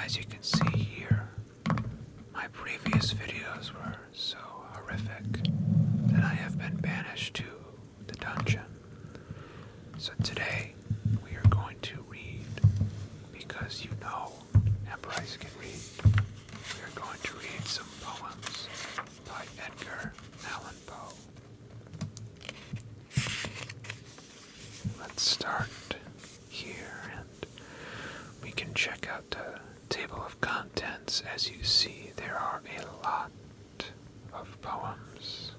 As you can see here, my previous videos were so horrific that I have been banished to the dungeon. So today, we are going to read, because you know Bryce can read. We are going to read some poems by Edgar Allan Poe. Let's start here, and we can check out the table of contents. As you see, there are a lot of poems.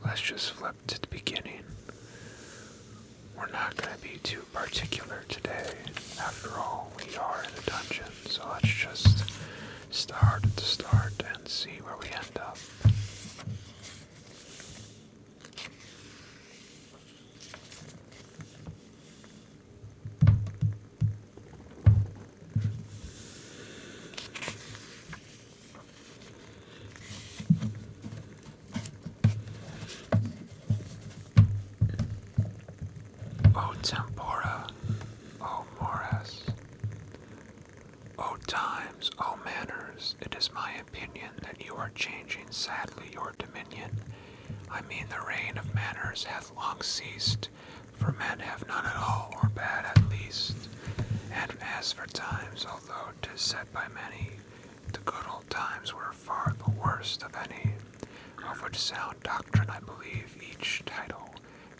Let's just flip to the beginning. We're not going to be too particular today. After all, we are in a dungeon, so let's just start at the start and see where we end up. O tempora, O mores, O times, O manners, it is my opinion that you are changing sadly your dominion. I mean the reign of manners hath long ceased, for men have none at all, or bad at least. And as for times, although 'tis said by many, the good old times were far the worst of any, of which sound doctrine I believe each title,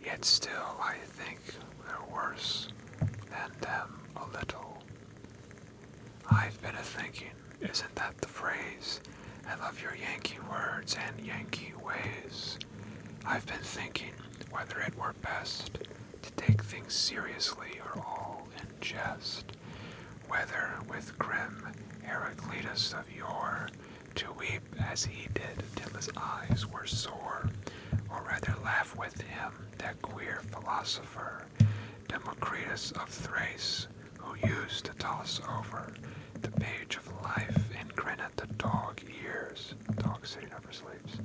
yet still I think they're worse than them a little. I've been a-thinking, isn't that the phrase? I love your Yankee words and Yankee ways. I've been thinking whether it were best to take things seriously or all in jest, whether with grim Heraclitus of yore to weep as he did till his eyes were sore, or rather laugh with him, that queer philosopher, Democritus of Thrace, who used to toss over the page of life and grin at the dog ears, dog sitting over sleeps,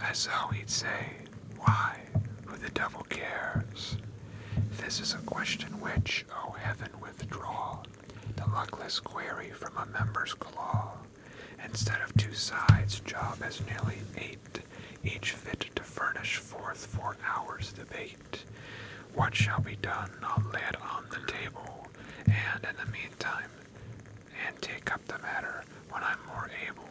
as though he'd say, why, who the devil cares? This is a question which, O heaven, withdraw the luckless query from a member's claw. Instead of 2 sides, job has nearly 8, each fit to furnish forth 4 hours' debate. What shall be done, I'll lay it on the table, and in the meantime, and take up the matter when I'm more able.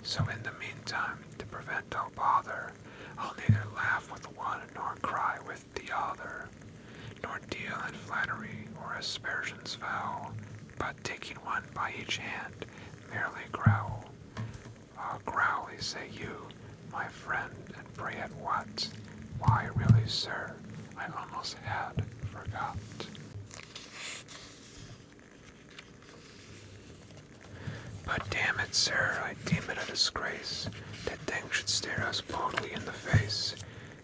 So in the meantime, to prevent all bother, I'll neither laugh with one nor cry with the other, nor deal in flattery or aspersions foul, but taking one by each hand, merely growl. Growly, say you, my friend, and pray at what? Why, really, sir, I almost had forgot. But damn it, sir, I deem it a disgrace that things should stare us boldly in the face,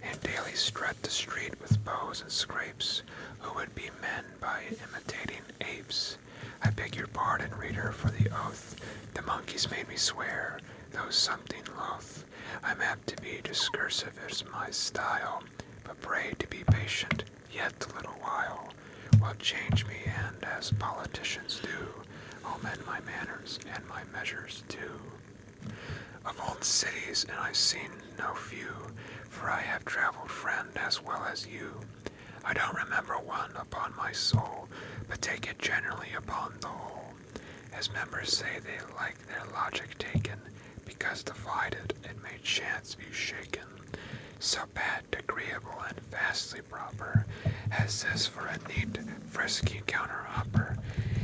and daily strut the street with bows and scrapes, who would be men by imitating apes. I beg your pardon, reader, for the oath the monkeys made me swear, though something loath. I'm apt to be discursive as my style, but pray to be patient yet a little while. Will change me, and as politicians do, I'll mend my manners and my measures too. Of old cities, and I've seen no few, for I have traveled, friend, as well as you. I don't remember one upon my soul, but take it generally upon the whole. As members say they like their logic taken, because divided it may chance be shaken. So bad, agreeable, and vastly proper, as this for a neat, frisky counter-hopper.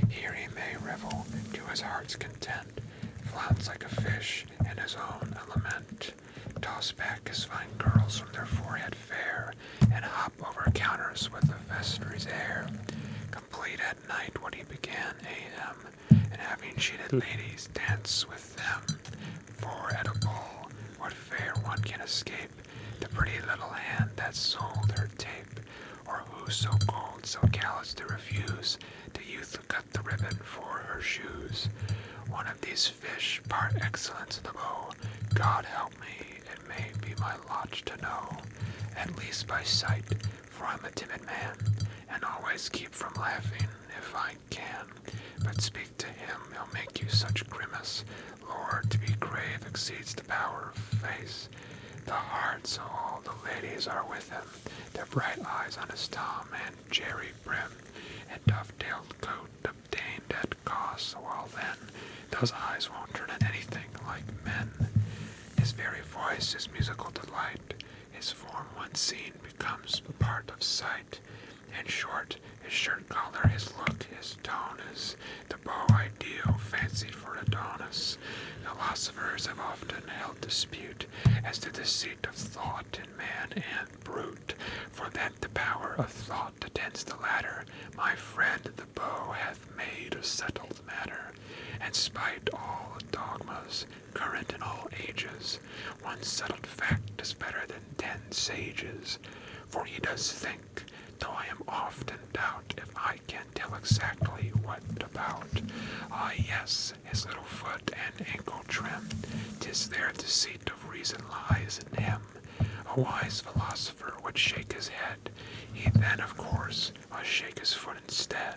Here he may revel to his heart's content, flounce like a fish in his own element, toss back his fine curls from their forehead fair, and hop over counters with a vestry's air, complete at night what he began a.m., and having cheated ladies dance with them. For at a ball, what fair one can escape the pretty little hand that sold her tape, or who so cold, so callous to refuse the youth who cut the ribbon for her shoes. One of these fish, part excellence the bow, God help me, it may be my lot to know, at least by sight, for I'm a timid man, and always keep from laughing if I can. But speak to him, he'll make you such grimace, Lord, to be grave exceeds the power of face. The hearts of all the ladies are with him, their bright eyes on his Tom and Jerry brim, and dovetailed coat obtained at cost, while then those eyes won't turn at anything like men. His very voice is musical delight, his form once seen becomes a part of sight. In short, his shirt collar, his look, his tone is the beau ideal fancied for Adonis. Philosophers have often held dispute as to the seat of thought in man and brute, for that the power of thought attends the latter, my friend the beau hath made a settled matter. And spite all dogmas current in all ages, one settled fact is better than 10 sages, for he does think, though I am oft in doubt if I can tell exactly what about. Ah yes, his little foot and ankle trim, 'tis there the seat of reason lies in him. A wise philosopher would shake his head, he then of course must shake his foot instead.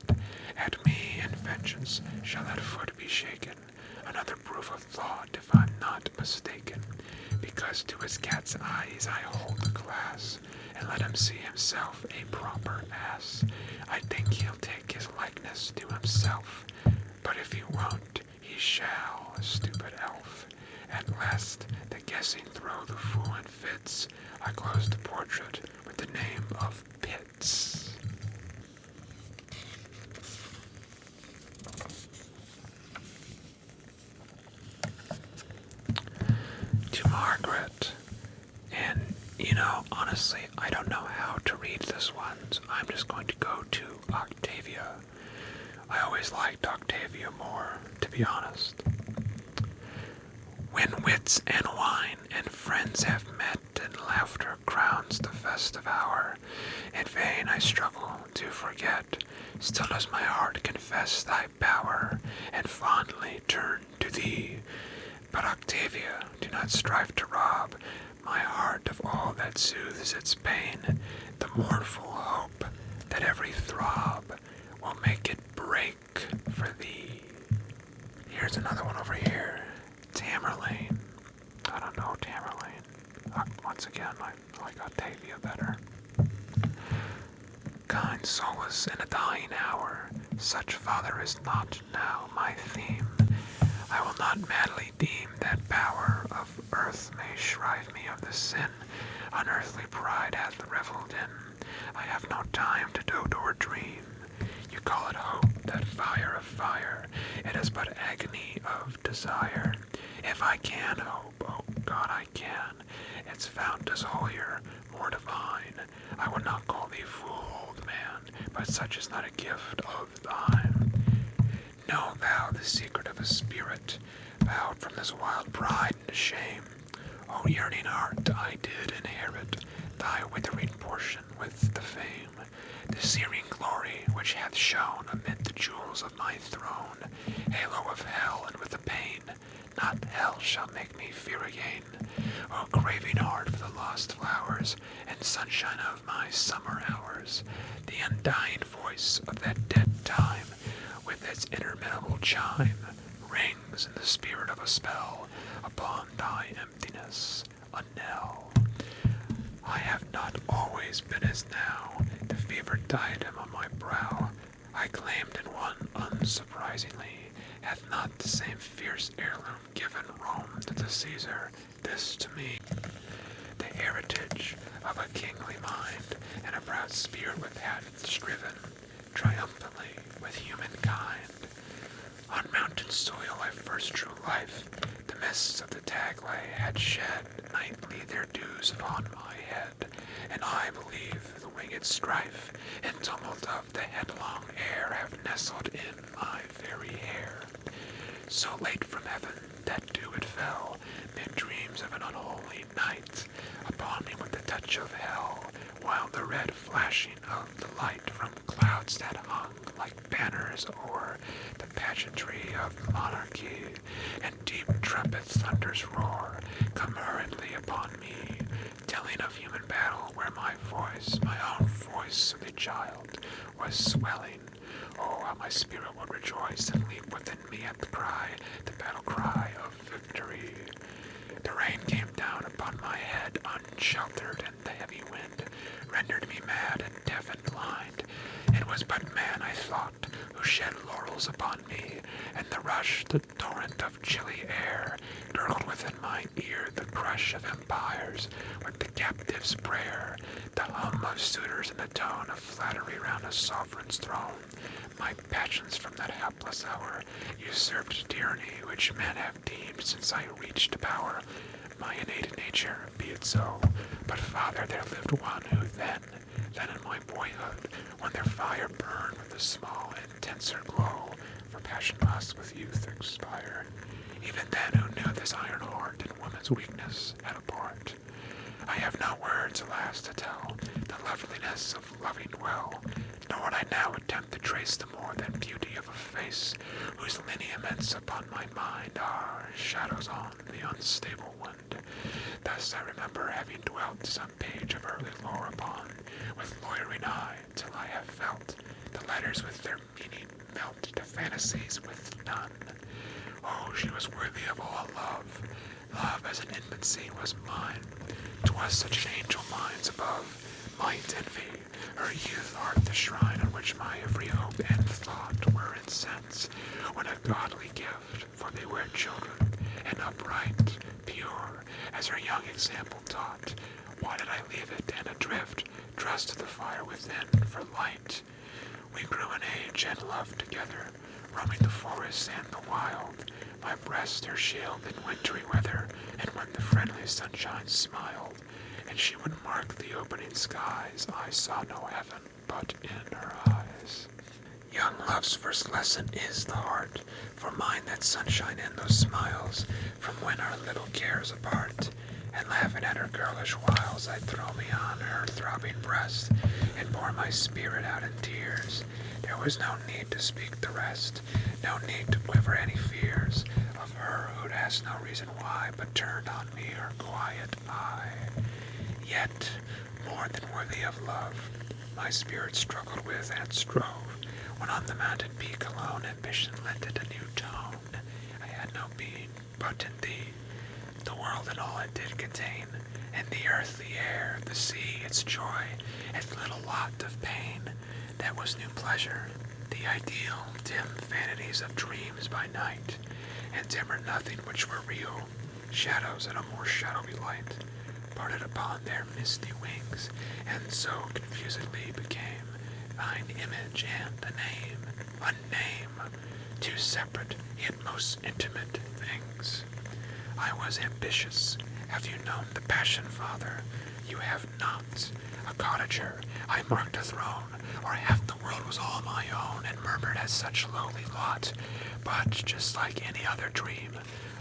At me in vengeance shall that foot be shaken, another proof of thought if I'm not mistaken, because to his cat's eyes I hold the glass, and let him see himself a proper ass. I think he'll take his likeness to himself, but if he won't, he shall, a stupid elf. At last, the guessing throw the fool in fits, I close the portrait with the name of Pitts. To Margaret. And, honestly, I don't know how to read this one, so I'm just going to go to Octavia. I always liked Octavia more, to be honest. When wits and wine and friends have met, and laughter crowns the festive hour, in vain I struggle to forget, still does my heart confess thy power, and fondly turn to thee. But Octavia, do not strive to rob my heart of all that soothes its pain, the mournful hope that every throb will make it break for thee. Here's another one over here. Tamerlane. I don't know Tamerlane. Once again, I like Octavia better. Kind solace in a dying hour, such father is not now my theme. I will not madly deem that power of earth may shrive me of the sin unearthly pride hath revelled in. I have no time to dote or dream. You call it hope, that fire of fire, it is but agony of desire. If I can hope, oh God, I can, its fount is holier, more divine. I would not call thee fool, old man, but such is not a gift of thine. Know thou the secret of a spirit, bowed from this wild pride into shame. O yearning heart, I did inherit thy withering portion with the fame, the searing glory which hath shone amid the jewels of my throne, halo of hell, and with the pain, not hell shall make me fear again. O craving heart for the lost flowers, and sunshine of my summer hours, the undying voice of that dead time, with its interminable chime, rings in the spirit of a spell upon thy emptiness, a knell. I have not always been as now, the fevered diadem on my brow I claimed in one unsurprisingly, hath not the same fierce heirloom given Rome to the Caesar, this to me, the heritage of a kingly mind, and a proud spirit with hath striven triumphantly with humankind. On mountain soil I first drew life, the mists of the Taglay had shed nightly their dews upon my head, and I believe the winged strife and tumult of the headlong air have nestled in my very hair. So late from heaven that dew it fell, mid dreams of an unholy night, upon me with the touch of hell, while the red flashing of the light from clouds that hung like banners o'er the pageantry of monarchy, and deep trumpet thunders roar, come hurriedly upon me, telling of human battle where my voice, my own voice of a child, was swelling. Oh, how my spirit would rejoice and leap within me at the cry, the battle cry of victory. The rain came down upon my head unsheltered, and the heavy wind rendered me mad and deaf and blind. It was but man, I thought, who shed laurels upon me, and the rush, the torrent of chilly air, gurgled within my ear the crush of empires with the captive's prayer, the hum of suitors and the tone of flattery round a sovereign's throne. My passions from that hapless hour usurped tyranny which men have deemed since I reached power. My innate nature, be it so, but father, there lived one who then in my boyhood, when their fire burned with a small intenser glow, for passion must with youth expire, even then who knew this iron heart and woman's weakness had a part. I have no words, alas, to tell the loveliness of loving well, nor would I now attempt to trace the more than beauty of a face, whose lineaments upon my mind are shadows on the unstable wind. Thus I remember having dwelt some page of early lore upon, with loitering eye, till I have felt the letters with their meaning melt to fantasies with none. Oh, she was worthy of all love. Love as an infancy was mine. 'Twas such an angel minds above might envy. Her youth art the shrine on which my every hope and thought were incensed, when a godly gift, for they were children, and upright, pure, as her young example taught. Why did I leave it and adrift, trust to the fire within for light? We grew in age and love together, roaming the forest and the wild, my breast her shield in wintry weather, and when the friendly sunshine smiled, and she would mark the opening skies, I saw no heaven but in her eyes. Young love's first lesson is the heart, for mine that sunshine and those smiles, from when our little cares apart, and laughing at her girlish wiles, I'd throw me on her throbbing breast, and pour my spirit out in tears. There was no need to speak the rest, no need to quiver any fears of her who'd asked no reason why, but turned on me her quiet eye. Yet, more than worthy of love, my spirit struggled with and strove, when on the mountain peak alone ambition lent it a new tone. I had no being but in thee, the world and all it did contain, and the earth, the air, the sea, its joy, its little lot of pain. That was new pleasure, the ideal, dim vanities of dreams by night, and dimmer nothing which were real, shadows in a more shadowy light, parted upon their misty wings, and so confusedly became thine image and a name, two separate yet most intimate things. I was ambitious. Have you known the passion, father? You have not. A cottager, I marked a throne, or half the world was all my own, and murmured at such lowly lot. But just like any other dream,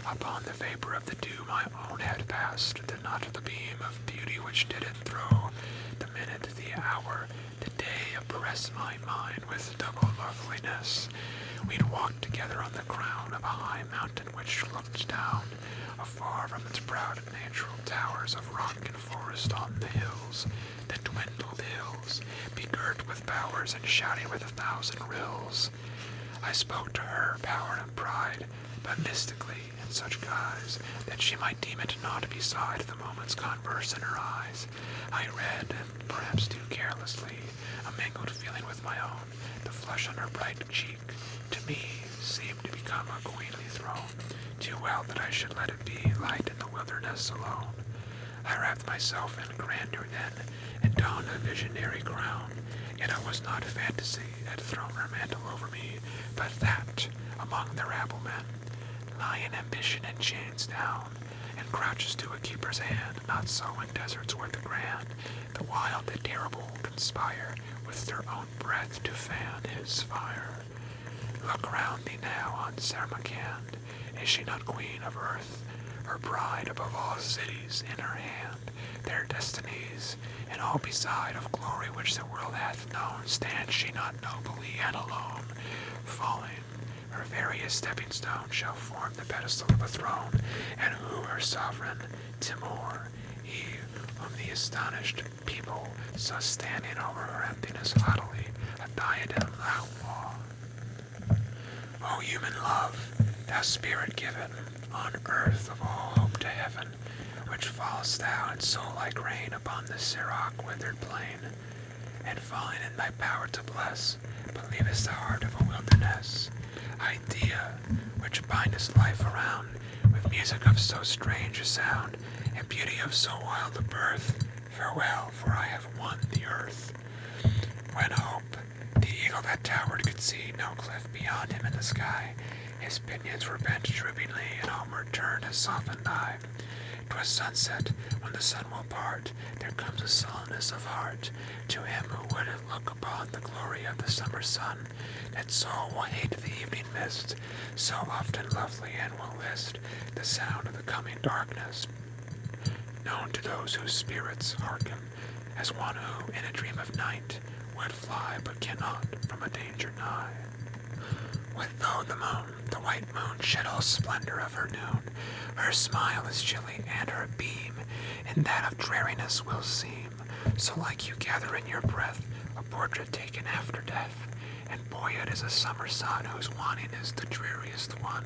upon the vapor of the dew my own had passed, did not the beam of beauty which did it throw, the minute, the hour, the day oppress my mind with double loveliness. We'd walked together on the crown of a high mountain which looked down, afar from its proud and natural towers of rock and forest on the hills, the dwindled hills, begirt with bowers and shouting with 1,000 rills. I spoke to her, power and pride, but mystically, in such guise, that she might deem it naught beside the moment's converse in her eyes. I read, and perhaps too carelessly, a mingled feeling with my own. The flush on her bright cheek, to me, seemed to become a queenly throne, too well that I should let it be light in the wilderness alone. I wrapped myself in grandeur then, and donned a visionary crown, yet I was not fantasy had thrown her mantle over me, but that, among the rabble men, lying ambition in chains down, and crouches to a keeper's hand, not so in deserts where the grand, the wild, the terrible conspire, with their own breath to fan his fire. Look round thee now on Samarcand, Is she not queen of earth, her pride above all cities in her hand, their destinies, and all beside of glory which the world hath known, stands she not nobly and alone, falling, her veriest stepping stone shall form the pedestal of a throne, and who her sovereign, Timur, he whom the astonished people saw standing over her emptiness haughtily, a diadem thou wore. O human love, thou spirit given, on earth of all hope to heaven, which fallest thou in soul-like rain upon this Siroc withered plain, and falling in thy power to bless, believest the heart of a wilderness, idea, which bindest life around, with music of so strange a sound, and beauty of so wild a birth, farewell, for I have won the earth. When hope, the eagle that towered, could see no cliff beyond him in the sky, his pinions were bent droopingly, and homeward turned his softened eye. 'Twas sunset, when the sun will part, there comes a sullenness of heart to him who would look upon the glory of the summer sun. That soul will hate the evening mist, so often lovely, and will list the sound of the coming darkness, known to those whose spirits hearken, as one who, in a dream of night, would fly, but cannot from a danger nigh. What though the moon, the white moon, shed all splendor of her noon, her smile is chilly, and her beam in that of dreariness will seem, so like you gather in your breath a portrait taken after death, and buoyant as a summer sun whose waning is the dreariest one.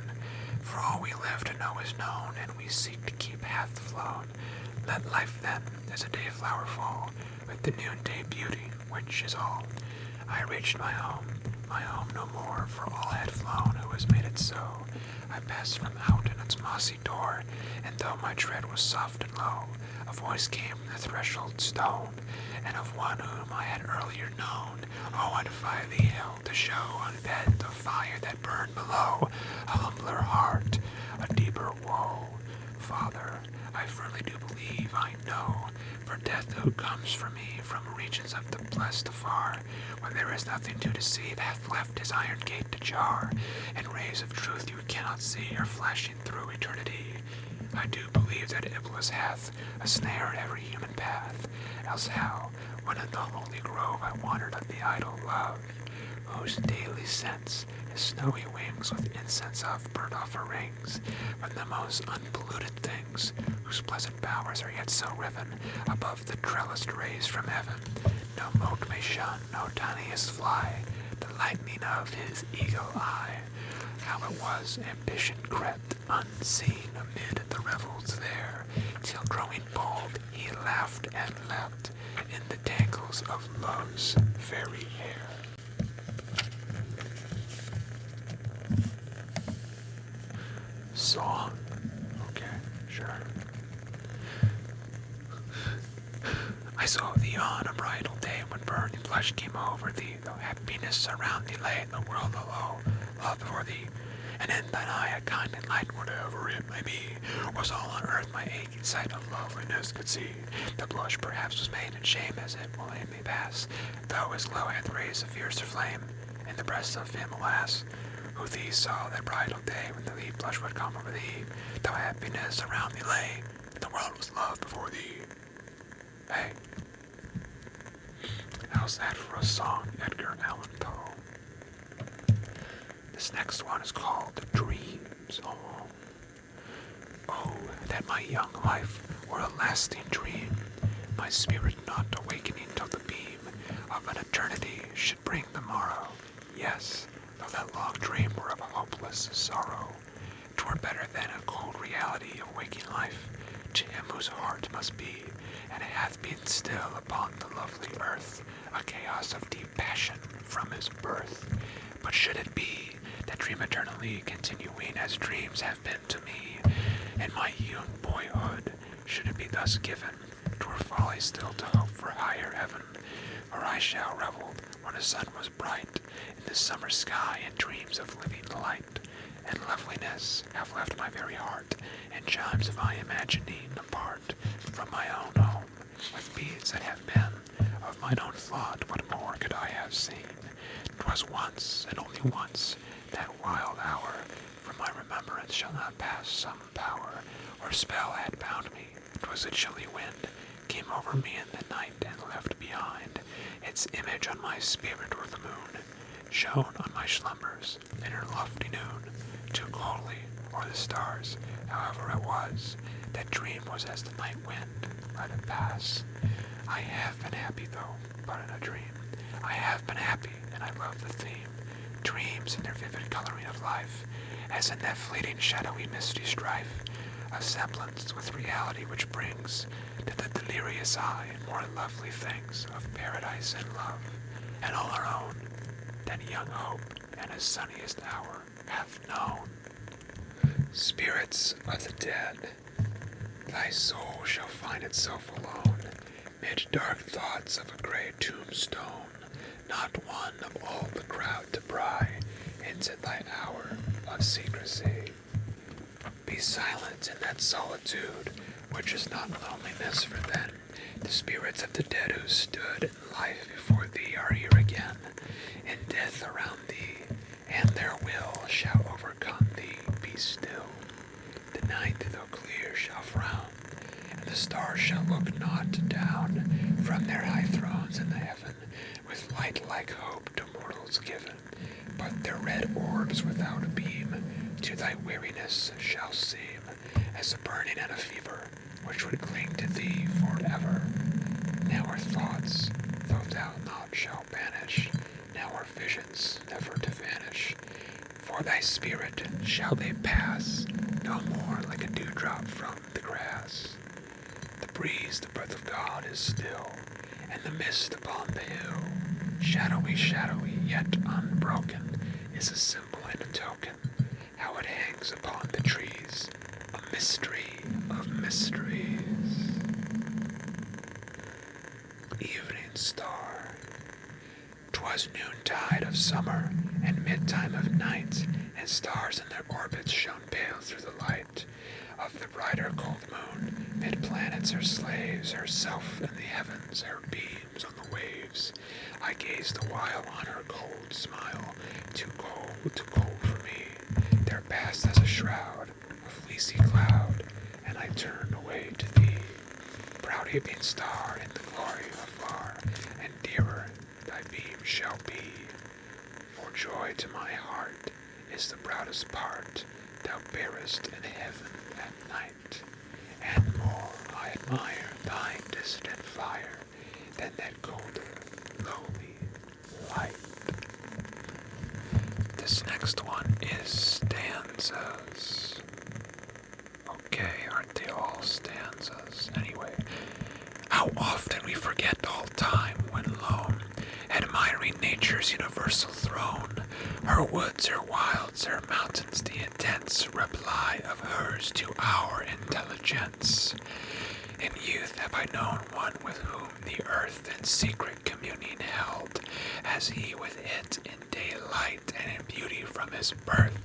For all we live to know is known, and we seek to keep hath flown. Let life then, as a day flower fall, with the noonday beauty, which is all. I reached my home no more, for all had flown who has made it so. I passed from out in its mossy door, and though my tread was soft and low, a voice came from the threshold stone, and of one whom I had earlier known. Oh, I'd fie thee, hell, to show on bed the fire that burned below, a humbler heart, a deeper woe. Father, I firmly do believe, I know, for death who comes for me from regions of the blessed afar, where there is nothing to deceive, hath left his iron gate to jar, and rays of truth you cannot see are flashing through eternity. I do believe that Iblis hath a snare in every human path, else how, when in the holy grove I wandered of the idol love, whose daily sense his snowy wings with incense of burnt offerings, from the most unpolluted things, whose pleasant bowers are yet so riven above the trellised rays from heaven. No mote may shun, no tiniest fly, the lightning of his eagle eye. How it was ambition crept unseen amid the revels there, till growing bold he laughed and leapt in the tangles of love's fairy hair. Song. Okay, sure. I saw thee on a bridal day when burning flesh came over thee, though happiness around thee lay, the world below, love before thee, and in thine eye a kindly light, whatever it may be, was all on earth my aching sight of loveliness could see. The blush perhaps was made in shame as it will aim me pass, though his glow hath raised a fiercer flame in the breast of him, alas, who thee saw that bridal day when the leaf blush would come over thee, though happiness around thee lay, the world was love before thee. Hey, how's that for a song, Edgar Allan Poe? This next one is called Dreams. Oh, that my young life were a lasting dream, my spirit not awakening till the beam of an eternity should bring the morrow. Yes, though that long dream were of hopeless sorrow, 'twere better than a cold reality of waking life, to him whose heart must be, and hath been still upon the lovely earth, a chaos of deep passion from his birth. But should it be that dream eternally continuing as dreams have been to me, in my young boyhood, should it be thus given, 'twere folly still to hope for higher heaven, for I shall revel when the sun was bright in the summer sky, and dreams of living light and loveliness have left my very heart, and chimes of my imagining apart from my own home, with beads that have been of mine own thought. What more could I have seen? 'Twas once, and only once, that wild hour from my remembrance shall not pass. Some power or spell had bound me. 'Twas a chilly wind came over me in the night and left behind its image on my spirit, or the moon shone on my slumbers in her lofty noon, too coldly, or the stars. However it was, that dream was as the night wind, let it pass. I have been happy though, but in a dream. I have been happy, and I love the theme. Dreams in their vivid coloring of life, as in that fleeting shadowy misty strife, a semblance with reality which brings to the delirious eye more lovely things of paradise and love, and all our own, than young hope and his sunniest hour hath known. Spirits of the dead, thy soul shall find itself alone, mid dark thoughts of a grey tombstone, not one of all the crowd to pry into thy hour of secrecy. Be silent in that solitude, which is not loneliness, for then the spirits of the dead who stood in life before thee are here again, in death around thee, and their will shall overcome thee. Be still. The night, though clear, shall frown, and the stars shall look not down from their high thrones in the heaven, with light like hope to mortals given, but their red orbs without a beam to thy weariness shall seem as a burning and a fever, which would cling to thee forever. Now our thoughts, though thou not shalt banish, now our visions never to vanish, for thy spirit shall they pass, no more like a dewdrop from the grass. The breeze, the breath of God, is still, and the mist upon the hill, shadowy, shadowy, yet unbroken, is a symbol and a token, how it hangs upon the trees, a mystery of mysteries. Evening Star. 'Twas noontide of summer, and midtime of night, and stars in their orbits shone pale through the light of the brighter cold moon. Mid planets her slaves, herself in the heavens, her beams on the waves. I gazed a while on her cold smile, too cold for me. There passed as a shroud, a fleecy cloud, and I turned away to thee. Proud evening star in the glory afar, and dearer thy beam shall be. For joy to my heart is the proudest part thou bearest in heaven at night, and more I admire thy distant fire than that colder, lowly light. This next one is stanzas. Okay, aren't they all stanzas? Anyway, how often we forget all time when lone, admiring nature's universal throne, her woods, her wilds, her mountains, the intense reply of hers to our intelligence. In youth have I known one with whom the earth in secret communion held, as he with it in daylight and in beauty from his birth,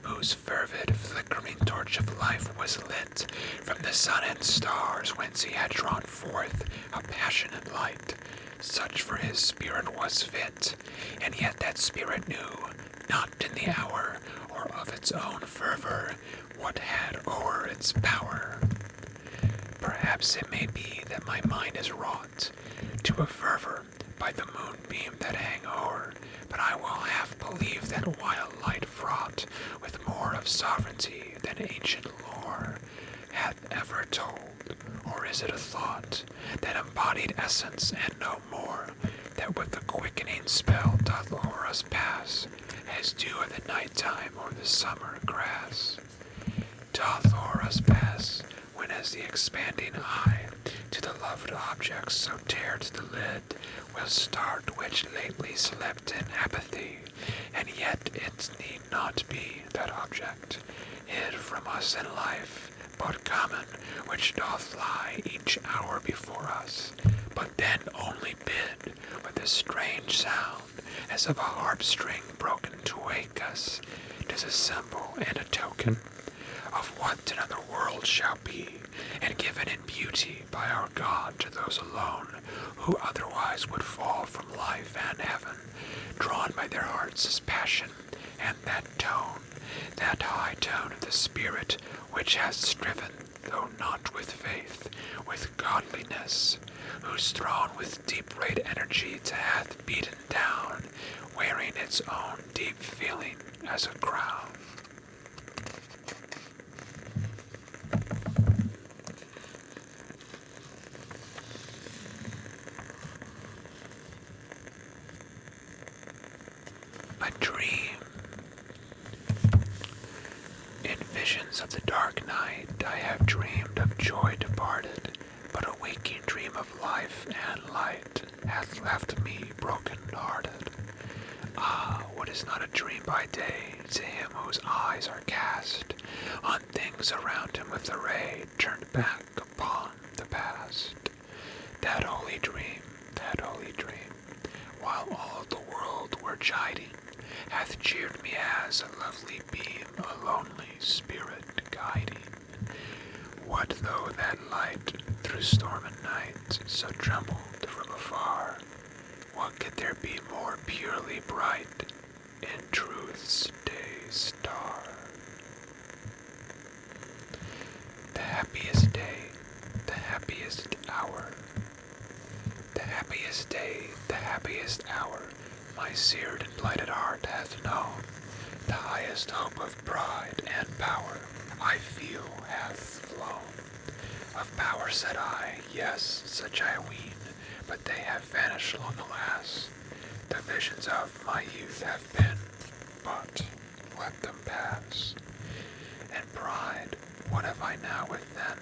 whose fervid flickering torch of life was lit from the sun and stars, whence he had drawn forth a passionate light. Such for his spirit was fit, and yet that spirit knew not in the hour, or of its own fervor, what had o'er its power. Perhaps it may be that my mind is wrought to a fervor by the moonbeam that hang o'er, but I will half believe that wild light fraught with more of sovereignty than ancient lore hath ever told. Or is it a thought, that embodied essence and no more, that with the quickening spell doth o'er us pass, as dew at the night time o'er the summer grass? Doth o'er us pass, when as the expanding eye to the loved objects so tear to the lid will start which lately slept in apathy, and yet it need not be that object, hid from us in life, but common, which doth lie each hour before us, but then only bid with a strange sound, as of a harp string broken to wake us. 'Tis a symbol and a token of what another world shall be, and given in beauty by our God to those alone who otherwise would fall from life and heaven, drawn by their hearts' passion and that tone that high tone of the spirit which has striven, though not with faith, with godliness, whose throne with deep-rayed energy to hath beaten down, wearing its own deep feeling as a crown. A dream. In visions of the dark night I have dreamed of joy departed, but a waking dream of life and light hath left me broken-hearted. Ah, what is not a dream by day to him whose eyes are cast on things around him with a ray turned back upon the past? That holy dream, while all the world were chiding, hath cheered me as a lovely beam, a lonely spirit guiding. What though that light through storm and night so trembled from afar? What could there be more purely bright in truth's day star? The happiest day, the happiest hour, the happiest day, the happiest hour, my seared and blighted heart hath known. The highest hope of pride and power I feel hath flown. Of power said I, yes, such I ween, but they have vanished long alas. The visions of my youth have been, but let them pass. And pride, what have I now within?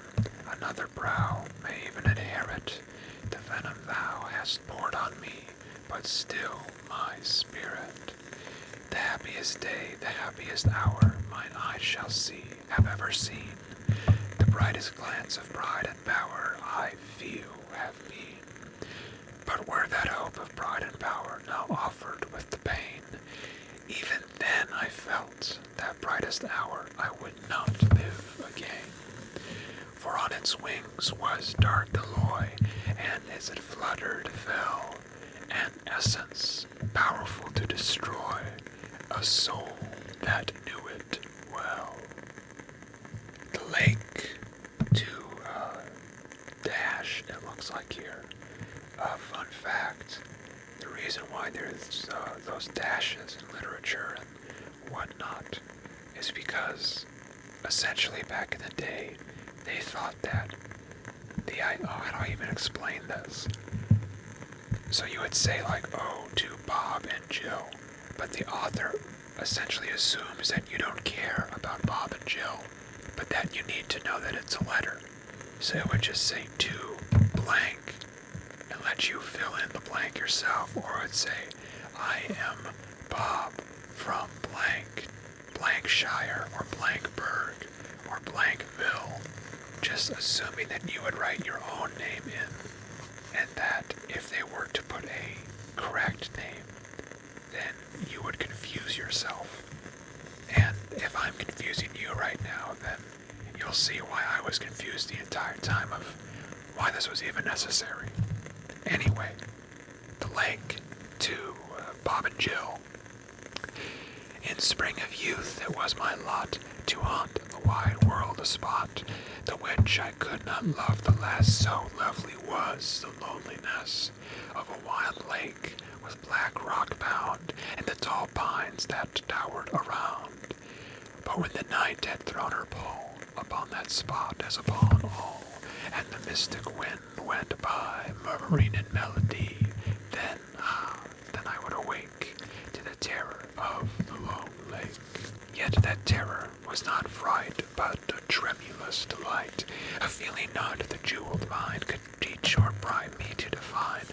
Another brow may even inherit the venom thou hast poured on me, but still my spirit. The happiest day, the happiest hour, mine eyes shall see, have ever seen. The brightest glance of pride and power I feel have been. But were that hope of pride and power now offered with the pain, even then I felt that brightest hour I would not live again. For on its wings was dark alloy, and as it fluttered fell an essence powerful to destroy a soul that knew it well. The lake to dash, it looks like here. Fun fact, the reason why there's those dashes in literature and whatnot is because essentially back in the day they thought that how do I even explain this? So you would say like, oh, to Bob and Jill, but the author essentially assumes that you don't care about Bob and Jill, but that you need to know that it's a letter. So it would just say to blank and let you fill in the blank yourself, or it would say, I am Bob from blank, Blankshire, or Blankburg, or Blankville, just assuming that you would write your own name in, and that if they were to put a correct name, then you would confuse yourself. And if I'm confusing you right now, then you'll see why I was confused the entire time of why this was even necessary. Anyway, the lake to Bob and Jill. In spring of youth it was my lot to haunt the wide world a spot, the which I could not love the less, so lovely was the loneliness of a wild lake with black rock bound, and the tall pines that towered around. But when the night had thrown her pall upon that spot as upon all, and the mystic wind went by, murmuring in melody, then I would awake to the terror of the lone lake. Yet that terror was not fright, but a tremulous delight, a feeling not the jeweled mind could teach or bribe me to define,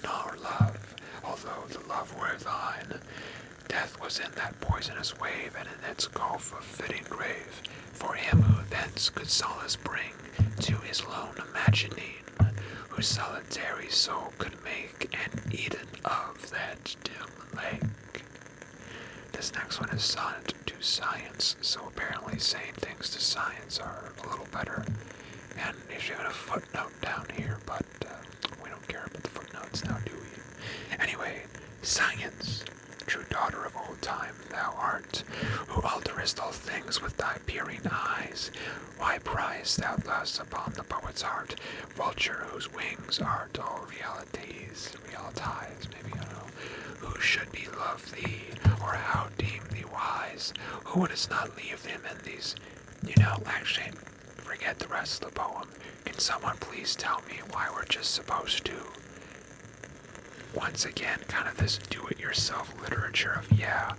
nor love, although the love were thine. Death was in that poisonous wave, and in its gulf a fitting grave, for him who thence could solace bring to his lone imagining, whose solitary soul could make an Eden of that dim lake. This next one is sonnet to science, so apparently saying things to science are a little better. And there's even a footnote down here, but we don't care about the footnotes now, do we? Anyway, science. true daughter of old time thou art, who alterest all things with thy peering eyes. Why prize thou thus upon the poet's heart, vulture whose wings are dull realities, maybe, I don't know, who should be love thee, or how deem thee wise, who wouldst not leave him in these, actually, forget the rest of the poem. Can someone please tell me why we're just supposed to, once again, kind of this do-it-yourself literature of, yeah,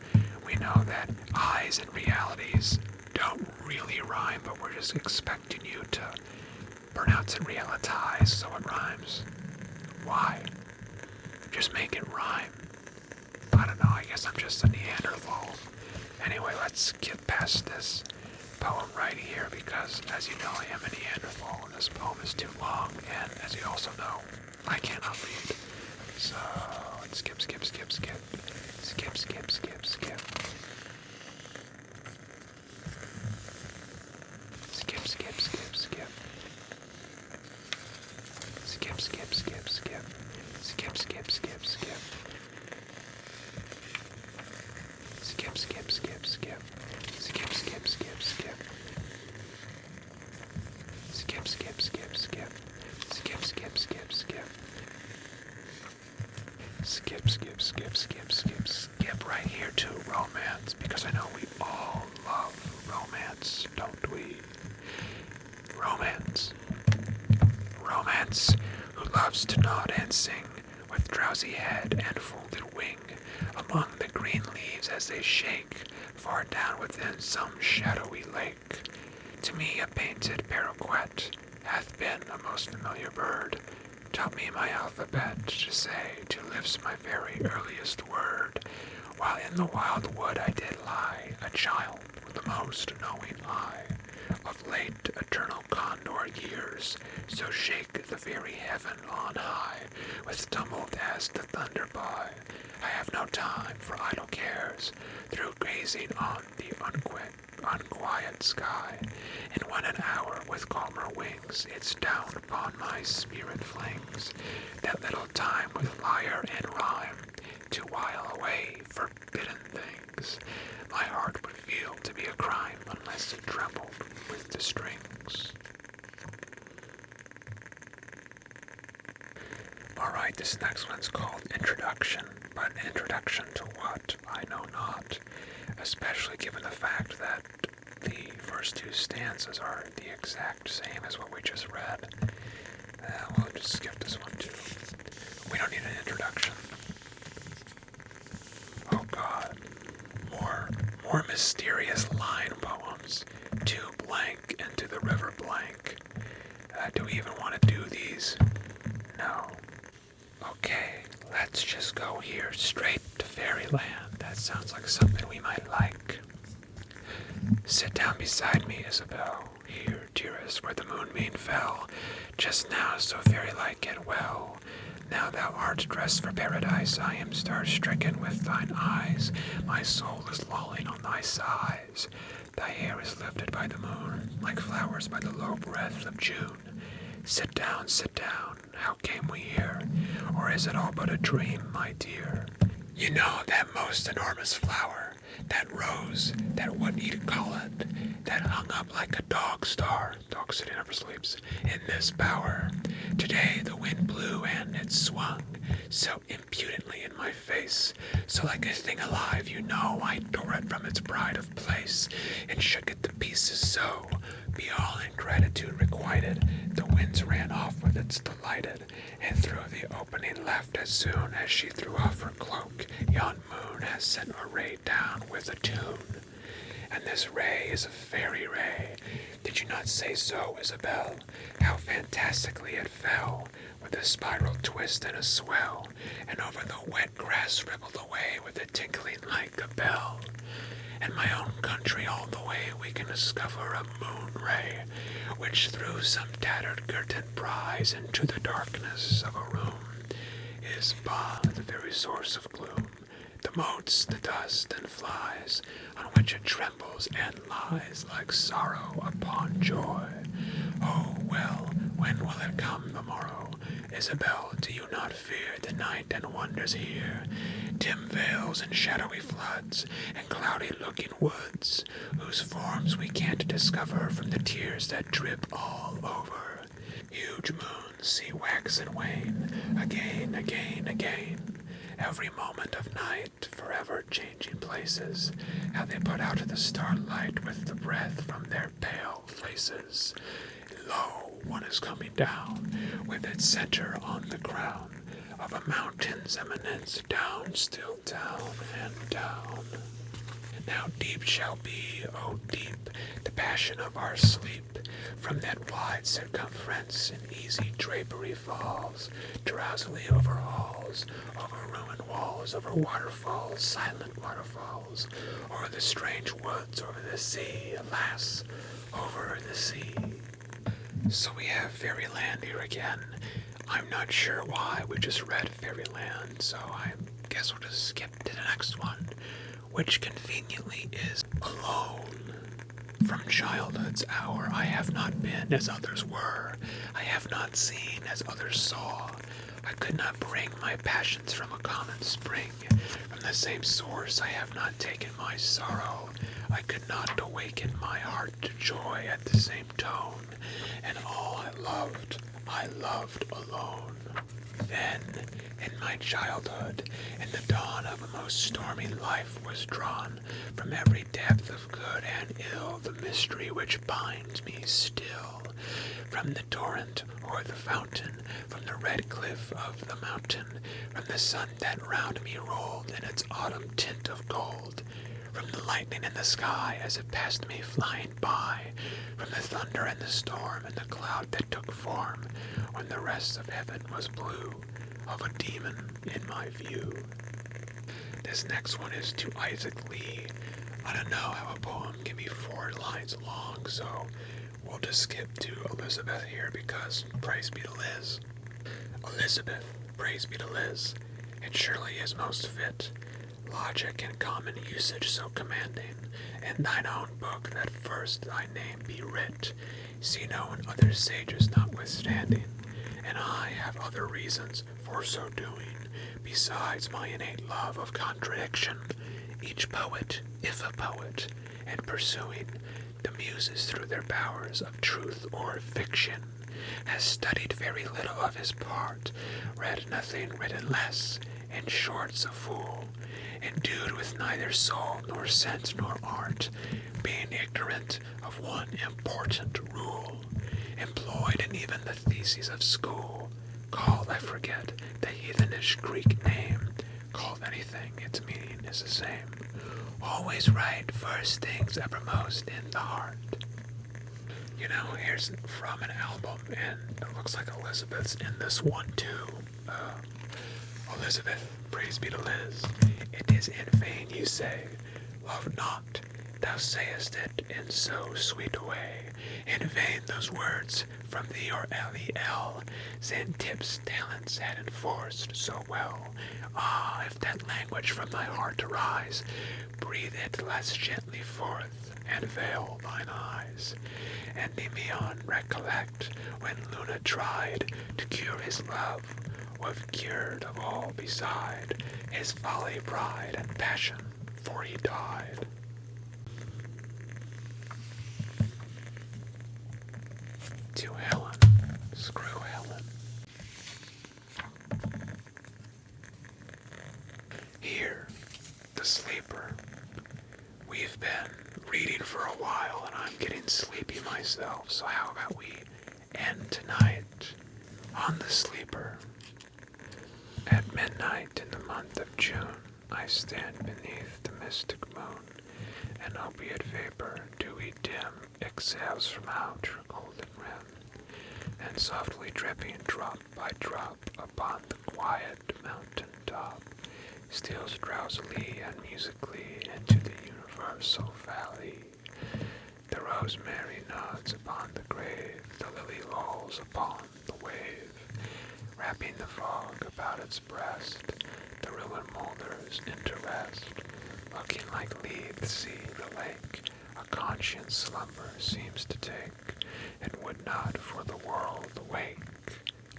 we know that eyes and realities don't really rhyme, but we're just expecting you to pronounce it realitize so it rhymes. Why? Just make it rhyme. I don't know, I guess I'm just a Neanderthal. Anyway, let's get past this poem right here, because as you know, I am a Neanderthal, and this poem is too long, and as you also know, I cannot read. So, let's skip. Skip, skip, skip, skip. Skip, skip, skip, skip. Skip, skip, skip, skip. Skip, skip, skip, skip. Skip, skip, skip, skip. Skip, skip, skip, skip. Skip, skip, skip, skip. Skip, skip, skip, skip. Skip, skip, skip, skip, skip, skip right here to romance, because I know we all love romance, don't we? Romance. Romance, who loves to nod and sing, with drowsy head and folded wing, among the green leaves as they shake, far down within some shadowy lake. To me a painted paroquet hath been a most familiar bird, taught me my alphabet to say to lips my very earliest word, while in the wild wood I did lie, a child with the most knowing eye. Of late eternal condor years, so shake the very heaven on high, with tumult as the thunder by. I have no time for idle cares, through gazing on the unquiet sky, and when an hour with calmer wings its down upon my spirit flings, that little time with lyre and rhyme, to while away forbidden things, my heart would feel to be a crime unless it trembled with the strings. Alright, this next one's called Introduction, but introduction to what, I know not, especially given the fact that the first two stanzas are the exact same as what we just read. We'll just skip this one too. We don't need an introduction. Oh god. More mysterious line poems. Too blank into the river blank. Do we even want to do these? No. Okay, let's just go here straight to fairyland. That sounds like something we might like. Sit down beside me, Isabel. Here, dearest, where the moonbeam fell. Just now, so fairy-like and well. Now thou art dressed for paradise, I am star-stricken with thine eyes. My soul is lolling on thy sighs. Thy hair is lifted by the moon, like flowers by the low breath of June. Sit down, how came we here? Or is it all but a dream, my dear? You know that most enormous flower, that rose, that what you'd call it, that hung up like a dog star, dog city never sleeps, in this bower. Today the wind blew and it swung, so impudently in my face, so like a thing alive, you know, I tore it from its pride of place, and shook it to pieces so, be all ingratitude requited, the winds ran off with its delighted, and through the opening left as soon as she threw off her cloak, yon moon has sent a ray down with a tune. And this ray is a fairy ray. Did you not say so, Isabel? How fantastically it fell, with a spiral twist and a swell, and over the wet grass rippled away with a tinkling like a bell. In my own country all the way we can discover a moon ray, which through some tattered curtain pries into the darkness of a room, is bah, the very source of gloom, the motes, the dust and flies, on which it trembles and lies like sorrow upon joy. Oh well, when will it come the morrow? Isabel, do you not fear the night and wonders here? Dim veils and shadowy floods, and cloudy-looking woods, whose forms we can't discover from the tears that drip all over. Huge moons see wax and wane, again, again, again. Every moment of night, forever changing places, how they put out the starlight with the breath from their pale faces. Lo, one is coming down, with its center on the crown of a mountain's eminence, down, still down and down. Now deep shall be, oh deep, the passion of our sleep. From that wide circumference in easy drapery falls, drowsily over halls, over ruined walls, over waterfalls, silent waterfalls, over the strange woods, over the sea, alas, over the sea. So we have Fairyland here again. I'm not sure why we just read Fairyland, so I guess we'll just skip to the next one, which conveniently is Alone. From childhood's hour I have not been as others were, I have not seen as others saw. I could not bring my passions from a common spring, from the same source I have not taken my sorrow. I could not awaken my heart to joy at the same tone, and all I loved alone. Then, in my childhood, in the dawn of a most stormy life was drawn from every depth of good and ill the mystery which binds me still. From the torrent or the fountain, from the red cliff of the mountain, from the sun that round me rolled in its autumn tint of gold, from the lightning in the sky as it passed me flying by, from the thunder and the storm and the cloud that took form, when the rest of heaven was blue, of a demon in my view. This next one is to Isaac Lee. I don't know how a poem can be 4 lines long, so we'll just skip to Elizabeth here because praise be to Liz. Elizabeth, praise be to Liz, it surely is most fit, logic and common usage so commanding, in thine own book that first thy name be writ, Zeno and other sages notwithstanding, and I have other reasons for so doing, besides my innate love of contradiction. Each poet, if a poet, in pursuing the muses through their bowers of truth or fiction, has studied very little of his part, read nothing written less, in short's a fool, endued with neither soul nor sense nor art, being ignorant of one important rule, employed in even the theses of school, called, I forget, the heathenish Greek name, called anything, its meaning is the same, always right first things uppermost in the heart. You know, here's from an album, and it looks like Elizabeth's in this one too. Elizabeth, praise be to Liz, it is in vain you say, love not, thou sayest it in so sweet a way, in vain those words from thee or L.E.L. Xantipp's talents had enforced so well. Ah, if that language from thy heart arise, breathe it less gently forth, and veil thine eyes. Endymion recollect, when Luna tried to cure his love, was cured of all beside, his folly, pride, and passion, for he died. To Helen, screw Helen. Here, the sleeper. We've been reading for a while and I'm getting sleepy myself, so how about we end tonight on the sleeper? At midnight in the month of June, I stand beneath the mystic moon, and opiate vapor, dewy dim, exhales from out her golden rim, and softly dripping drop by drop upon the quiet mountain top, steals drowsily and musically into the universal valley. The rosemary nods upon the grave, the lily lolls upon the wave, wrapping the fog about its breast, the ruin moulders into rest, looking like leaves see the lake, a conscious slumber seems to take, and would not for the world awake.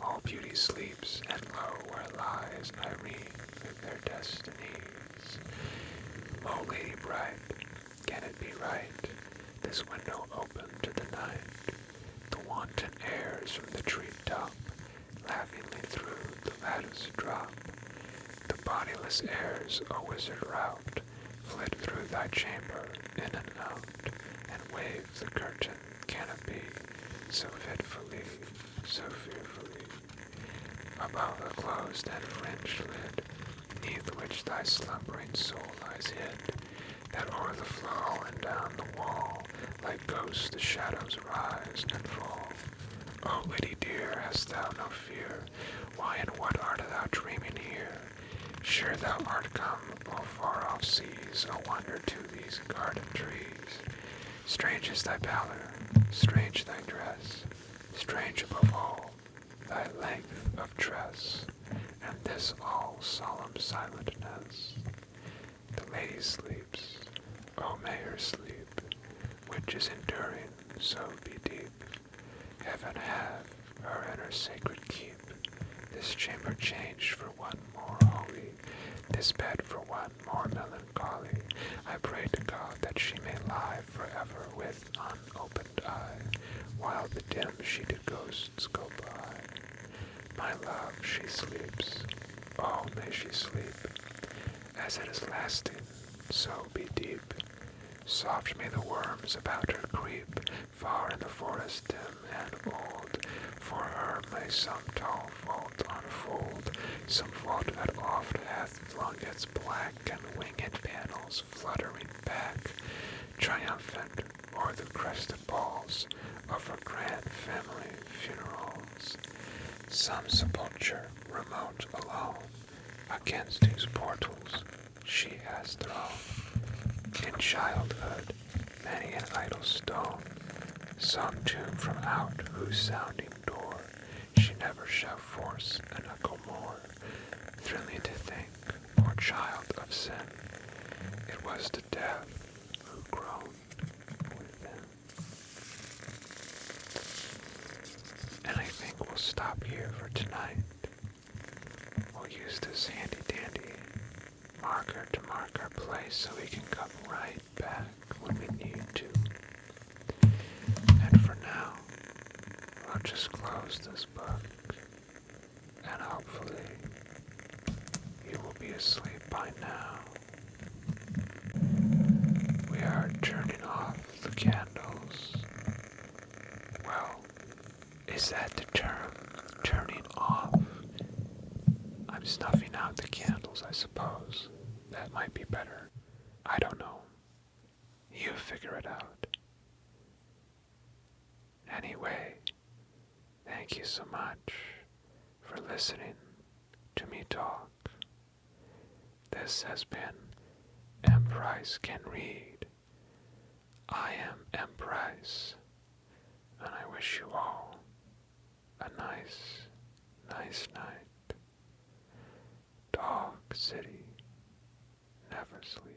All beauty sleeps, and lo, where lies Irene with their destinies. O lady bright, can it be right, this window open to the night? The wanton airs from the treetop laughingly through the lattice drop. The bodiless airs, a wizard rout, flit through thy chamber in and out, and wave the curtain canopy so fitfully, so fearfully, above the closed and fringed lid, neath which thy slumbering soul lies hid, that o'er the flow and down the wall, like ghosts the shadows rise and fall. O lady dear, hast thou no fear? Why and what art thou dreaming here? Sure thou art come, O far-off seas, a wonder to these garden trees. Strange is thy pallor, strange thy dress, strange above all, thy length of tress, and this all solemn silentness. The lady sleeps, O may her sleep, which is enduring, so be deep. Heaven have her in her sacred keep, this chamber changed for one more holy, this bed for one more melancholy. I pray to God that she may lie forever with unopened eye, while the dim sheeted ghosts go by. My love, she sleeps, oh may she sleep, as it is lasting, so be deep. Soft may the worms about her creep, far in the forest dim and old. For her may some tall vault unfold, some vault that oft hath flung its black and winged panels fluttering back, triumphant o'er the crested balls of her grand family funerals. Some sepulchre remote alone, against whose portals she has thrown in childhood many an idle stone, some tomb from out whose sounding door she never shall force an echo more. Thrill me to think, poor child of sin, it was to death who groaned within. And I think we'll stop here for tonight. We'll use this handy dandy marker to mark our place so we can come right back when we need to. And for now, we'll just close this book, and hopefully you will be asleep by now. We are turning off the candles. Well, is that the term? Turning off? I'm snuffing out the candles, I suppose. That might be better. I don't know. You figure it out. Anyway, thank you so much for listening to me talk. This has been M. Price Can Read. I am M. Price, and I wish you all a nice, nice night. Dog City never sleeps.